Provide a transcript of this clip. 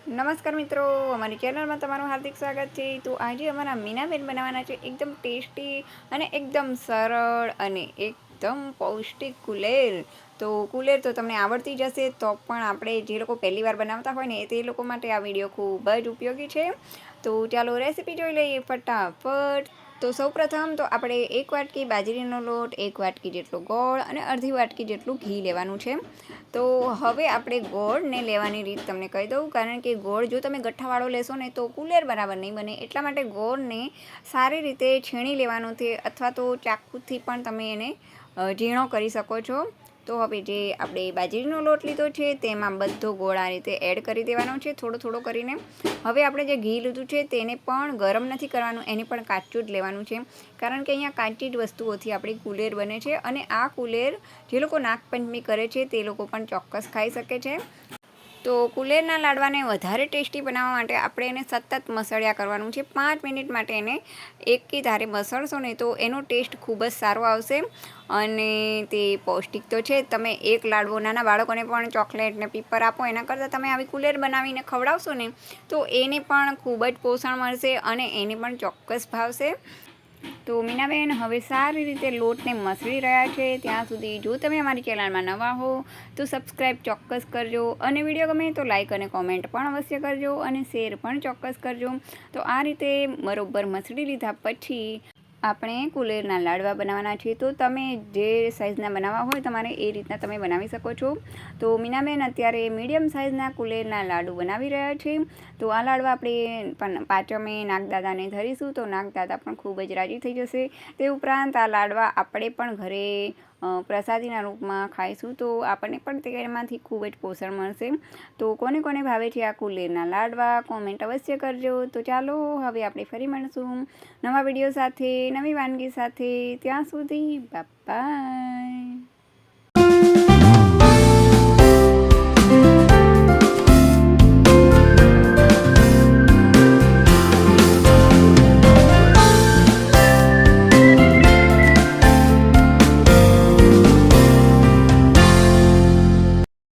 નમસ્કાર મિત્રો, અમારી ચેનલમાં તમારું હાર્દિક સ્વાગત છે। તો આજે અમારા મીનાબેન બનાવવાના છે એકદમ ટેસ્ટી અને એકદમ સરળ અને એકદમ પૌષ્ટિક કુલેર। તો કુલેર તો તમને આવડતી જ હશે, તો પણ આપણે જે લોકો પહેલી વાર બનાવતા હોય ને તે લોકો માટે આ વિડીયો ખૂબ જ ઉપયોગી છે। તો ચાલો રેસીપી જોઈ લઈએ ફટાફટ। તો સૌપ્રથમ તો આપણે 1 વાટકી બાજરીનો લોટ, 1 વાટકી જેટલો ગોળ અને અડધી વાટકી જેટલું ઘી લેવાનું છે। તો હવે આપણે ગોળને લેવાની રીત તમને કહી દઉં, કારણ કે ગોળ જો તમે ગઠ્ઠાવાળો લેશો ને તો કુલેર બરાબર નહીં બને। એટલા માટે ગોળને સારી રીતે છીણી લેવાનું છે, અથવા તો ચાકુથી પણ તમે એને ઝીણો કરી શકો છો। તો હવે જે આપણે બાજરીનો લોટ લીધો છે તેમાં બધો ગોળ આ રીતે એડ કરી દેવાનો છે, થોડો થોડો કરીને। હવે આપણે જે ઘી લીધું છે તેને પણ ગરમ નથી કરવાનું, એને પણ કાચું જ લેવાનું છે, કારણ કે અહીંયા કાચી જ વસ્તુઓથી આપણી કુલેર બને છે। અને આ કુલેર જે લોકો નાગપંચમી કરે છે તે લોકો પણ ચોક્કસ ખાઈ શકે છે। તો કુલેરના લાડવાને વધારે ટેસ્ટી બનાવવા માટે આપણે એને સતત મસળ્યા કરવાનું છે। 5 મિનિટ માટે એને એકી ધારે મસળશો ને તો એનો ટેસ્ટ ખૂબ જ સારો આવશે અને તે પૌષ્ટિક તો છે। તમે એક લાડવો નાના બાળકોને પણ ચોકલેટ ને પીપર આપો, એના કરતાં તમે આવી કુલેર બનાવીને ખવડાવશો ને તો એને પણ ખૂબ જ પોષણ મળશે અને એને પણ ચોક્કસ ભાવશે। તો મીનાબેન હવે સારી રીતે લોટને મસળી રહ્યા છે, ત્યાં સુધી જો તમે અમારી ચેનલમાં નવા હો તો સબસ્ક્રાઈબ ચોક્કસ કરજો, અને વિડીયો ગમે તો લાઈક અને કોમેન્ટ પણ અવશ્ય કરજો અને શેર પણ ચોક્કસ કરજો। તો આ રીતે બરોબર મસળી લીધા પછી આપણે કુલેરના લાડવા બનાવવાના છે। તો તમે જે સાઇઝના બનાવવા હોય તમારે એ રીતના તમે બનાવી શકો છો। તો મીનાબેન અત્યારે મીડિયમ સાઇઝના કુલેરના લાડુ બનાવી રહ્યા છે। તો આ લાડવા આપણે પાંચમે નાગદાદાને ધરીશું તો નાગદાદા પણ ખૂબ જ રાજી થઈ જશે। તે ઉપરાંત આ લાડવા આપણે પણ ઘરે પ્રસાદીના રૂપમાં ખાઈશું તો આપણને પણ તેમાંથી ખૂબ જ પોષણ મળશે। તો કોને કોને ભાવે છે આ કુલેરના લાડવા, કોમેન્ટ અવશ્ય કરજો। તો ચાલો હવે આપણે ફરી મળીશું નવા વિડીયો સાથે, નવી વાનગી સાથે। ત્યાં સુધી બાય બાય।